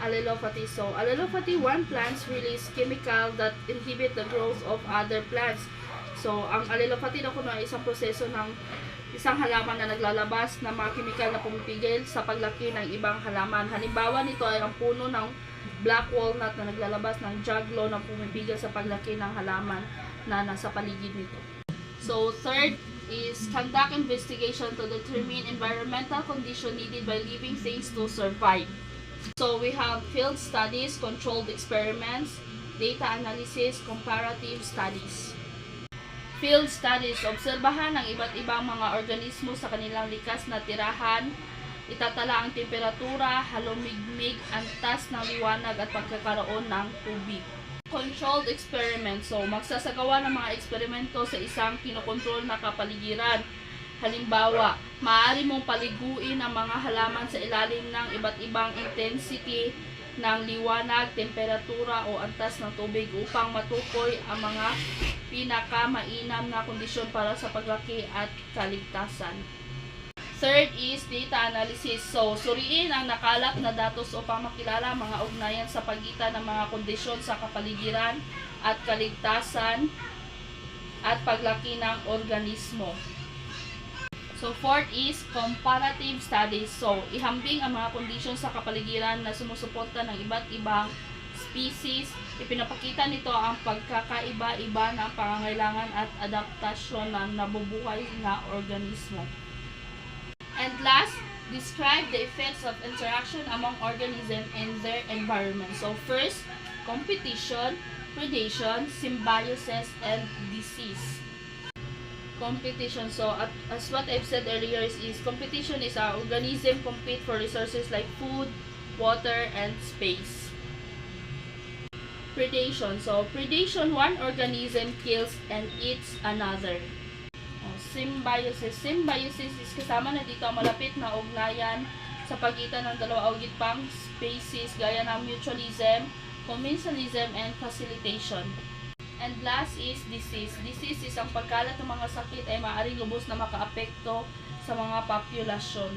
allelopathy. So, allelopathy, one plants release chemical that inhibit the growth of other plants. So, ang allelopathy na kuno ay isang proseso ng isang halaman na naglalabas ng mga chemical na pumipigil sa paglaki ng ibang halaman. Halimbawa nito ay ang puno ng black walnut na naglalabas ng jaglo na pumipigil sa paglaki ng halaman na nasa paligid nito. So, third is conduct investigation to determine environmental condition needed by living things to survive. So, we have field studies, controlled experiments, data analysis, comparative studies. Field studies, obserbahan ang iba't ibang mga organismo sa kanilang likas na tirahan, itatala ang temperatura, halumigmig, antas ng liwanag at pagkakaroon ng tubig. Controlled experiment, so magsasagawa ng mga eksperimento sa isang kinokontrol na kapaligiran. Halimbawa, maaari mong paliguin ang mga halaman sa ilalim ng iba't ibang intensity ng liwanag, temperatura o antas ng tubig upang matukoy ang mga pinakamainam na kondisyon para sa paglaki at kaligtasan. Third is data analysis. So, suriin ang nakalap na datos upang makilala mga ugnayan sa pagitan ng mga kondisyon sa kapaligiran at kaligtasan at paglaki ng organismo. So, fourth is comparative studies. So, ihambing ang mga kondisyon sa kapaligiran na sumusuporta ng iba't ibang species. Ipinapakita nito ang pagkakaiba-iba ng pangangailangan at adaptasyon ng nabubuhay na organismo. And last, describe the effects of interaction among organisms and their environment. So, first, competition, predation, symbiosis, and disease. Competition. So, as what I've said earlier is competition is our organism compete for resources like food, water, and space. Predation. So, predation, one organism kills and eats another. Symbiosis. Symbiosis is kasama na dito ang malapit na ugnayan sa pagitan ng dalawa o higit pang species gaya ng mutualism, commensalism, and facilitation. And last is disease. Disease is ang pagkalat ng mga sakit ay maaaring lubos na makaapekto sa mga populasyon.